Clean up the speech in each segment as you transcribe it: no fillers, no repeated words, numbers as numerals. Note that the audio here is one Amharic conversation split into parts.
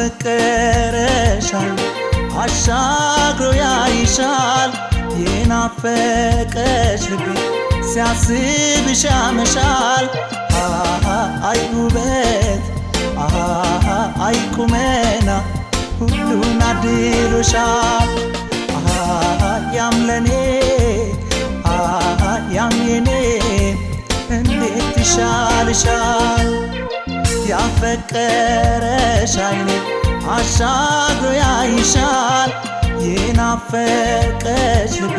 ያፈቀረሻል አሻግሮ ያይሻል የናፈቀሽ ልቤ ሲያስብሽ ያመሻል አይ ውበት አይ ቁመና ሁሉን አድሎሻል ያም ለኔ ያም የኔ እንዴት ይሻልሻል ያፈቀረሽ አይኔ አሻግሮ ያይሻል የናፈቀሽ ልቤ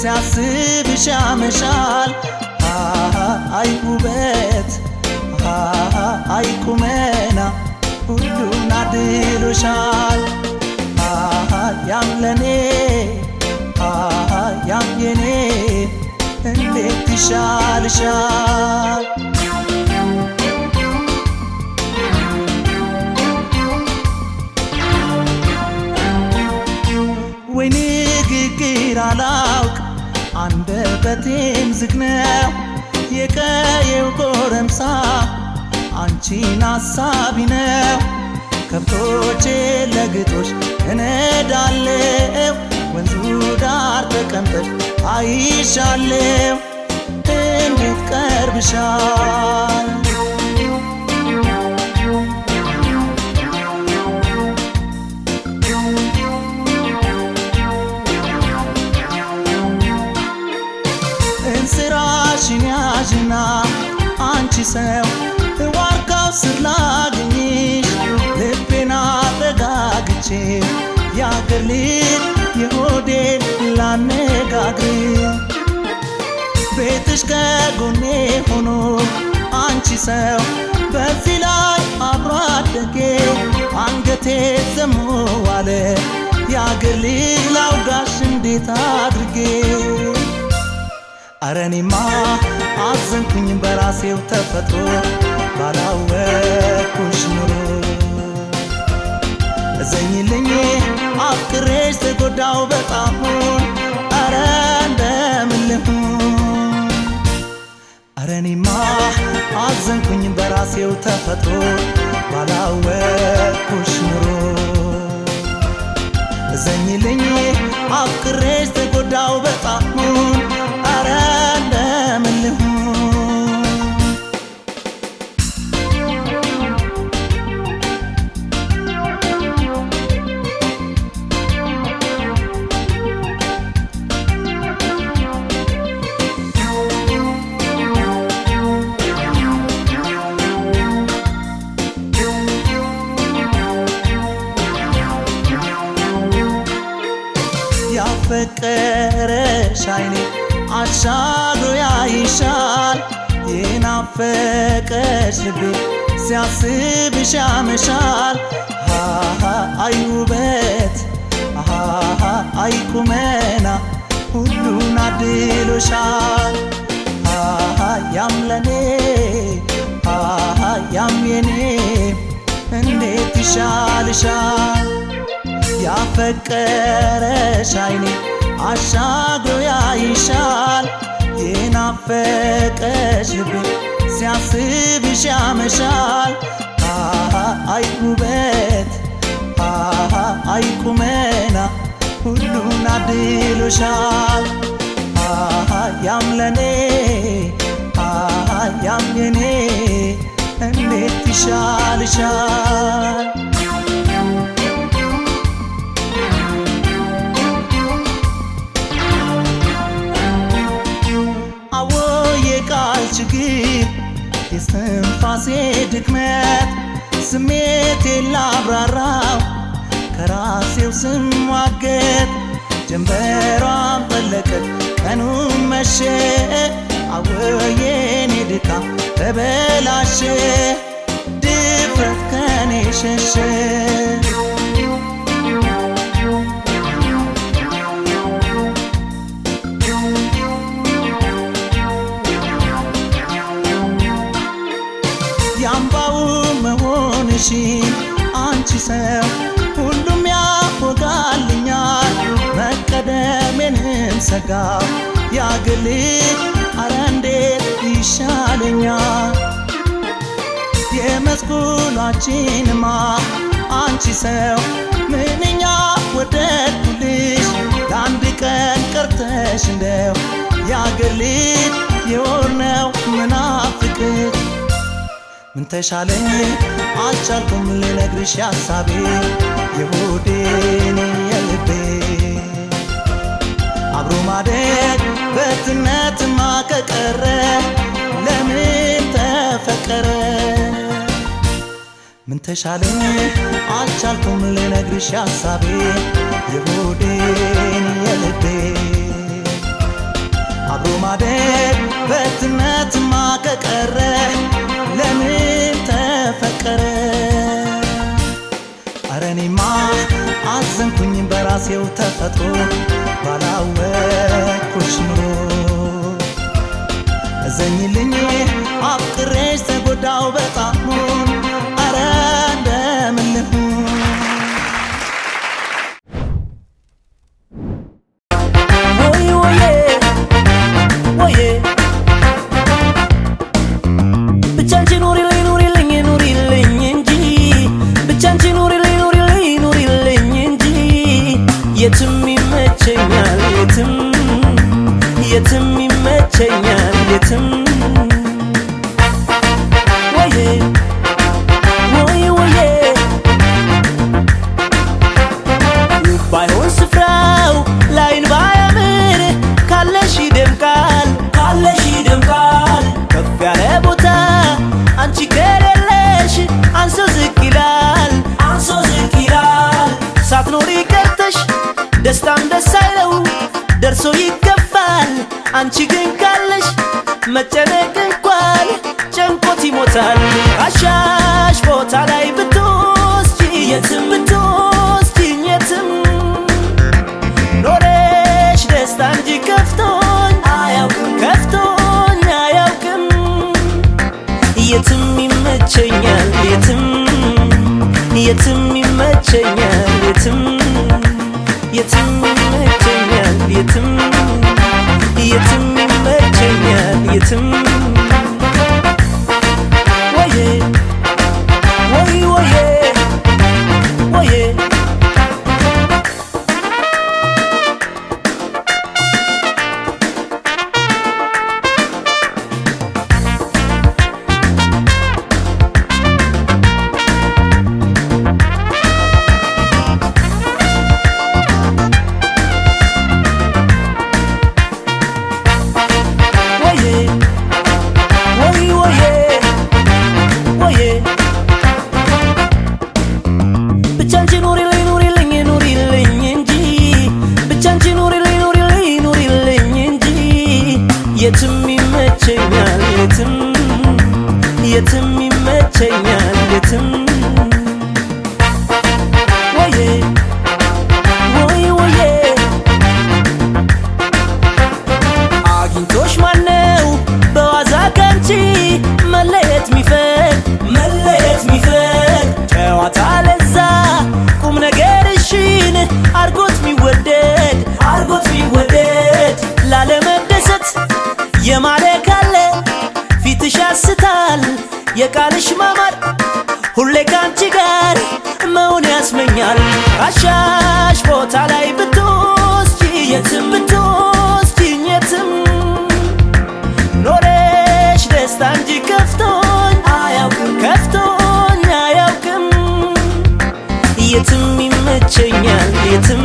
ሲያስብሽ ያመሻል አይ ውበት አይ ቁመና ሁሉን አድሎሻል ያም ለኔ ያም የኔ እንዴት ይሻልሻል ወይ ንግግር አላውቅ አንደበቴም ዝግ ነው የቀየው ጎረምሳ አንቺን አሳቢ ነው ከብቶቼ ለግጦሽ እነዳለው ወንዙ ዳር ተቀምጠሽ አይሻለው እንዴት ቀርብሻል እንስራሽን ያዥና አንቺ ሰው ዋርካው ስር ላግኝሽ ልቤን አረጋግቼ ያገር ልጅ የሆዴን ላነጋግር ቤትሽ ከጎኔ ሆኖ አንቺ ሰው በዚህ ላይ አብሮ አደጌ አንገቴ ዘሞ ዋለ ያገር ልጅ ላውጋሽ እንዴት አድርጌ አረኔማ አዘንኩኝ በራሴው ተፈጥሮ ባላወቅኩሽ ኑሮ እዘኝልኝ አፍቅሬሽ ተጎዳው በጣም አረ እንደምን ልሁን አረኔማ አዘንኩኝ በራሴው ተፈጥሮ ባላወቅኩሽ ኑሮ እዘኝልኝ አፍቅሬሽ ተጎዳው በጣም አረ እንደምን ልሁን ያፈቀረሽ አይኔ አሻግሮ ያይሻል የናፈቀሽ ልቤ ሲያስብሽ ያመሻል አይ ውበት አይ ቁመና ሁሉን አድሎሻል ያም ለኔ ያም የኔ እንዴት ይሻልሻል ያፈቀረሽ አይኔ አሻግሮ ያይሻል የናፈቀሽ ልቤ ሲያስብሽ ያመሻል አይ ውበት አይ ቁመና ሁሉን አድሎሻል ያም ለኔ ያም የኔ እንዴት ይሻልሻል ችግር የስትንፋሴ ድክመት ስሜቴን ላብራራው ከራሴው ስሟገት ጀንበሯን ጠለቀች ቀኑን መሸ አወየኔ ድካም ተበላሸ ድፍረት ከኔ ሸሸ ያምባው መሆንሽን አንቺ ሰው ሁሉም ያወጋልኛል መቀደሜንም ሰጋው ያግል አረ እንዴት ይሻለኛል የመስኩላችንማ አንቺ ሰው ምንኛ ወደድኩልሽ ለአንድ ቀን ቀርተሽ እንደው ያገር ልጅ የሆነው ምናፍቅሽ ምን ተሻለኝ አልቻልኩም ልነግርሽ ሐሳቤ የሆዴን የልቤ አብሮ ማደግ በትነትማ ከቀረ ለምን ተፈቀረ ምን ተሻለኝ አልቻልኩም ልነግርሽ ሐሳቤ የሆዴን የልቤ አብሮ ማደግ በትነትማ ከቀረ ለምን ተፈቀረ ኧረ እኔማ አዘንኩኝ በራሴው ተፈጥሮ ባላወቅኩሽ ኑሮ እዘኝልኝ አፍቅሬሽ ተጎዳው በጣም ኧረ እንደምን ልሁን የትም ይመቸኛል የትም ወዬ ወዬ ወዬ ባይሆን ስፍራው ላይን ባያምር ካለሽ ይደምቃል ከፍ ያለ ቦታ አንቺ ከሌለሽ አንሶ ዝቅ ይላል ሳትኖሪ ቀርተሽ ደስታም ደስ አይለው ደርሶ ይገፋል አንቺ ግን ካለሽ መጨነቅ እንኳን ጨንቆት ይሞታል አሻሽ ቦታ ላይ ብትወስጂ የትም ብትወስጂኝ የትም ኖረሽ ደስታ እንጂ ከፍቶኝ አያውቅም የትም ይመቸኛል የትም ይመቸኛል የትም ይመቸኛል የትም ይመቸኛል የትም ወዬ ወዬ ወዬ ወዬ የትም ይመቸኛል የትም ይመቸኛል የትም ወዬ ወዬ ወዬ አግኝቶሽ ማነው በዋዛ ካንቺ መለየት ሚፈቅ ጨዋታ ለዛ ቁም ነገርሽን አርጎት ሚወደድ ላለመደሰት የማለ ካለ ፊትሽ ያስታል የቃልሽ ማማር ሁሌ ካንቺ ጋር መሆን ያስመኛል አሻሽ ቦታ ላይ ብትወስጂ የትም ብትወስጂኝ የትም ኖረሽ ደስታ እንጂ ከፍቶኝ አያውቅም የትም ይመቸኛል የትም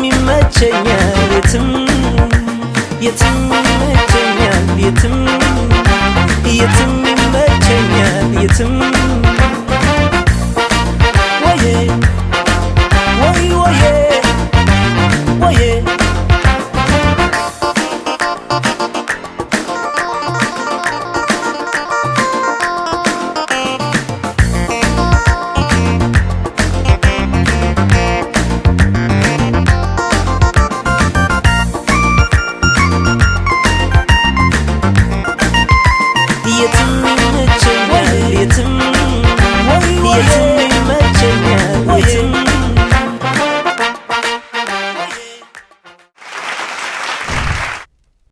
ይመቸኛል የትም ይመቸኛል የትም ይመቸኛል የትም ወዬ ወዬ ወዬ ወዬ የትም ይመቸኛል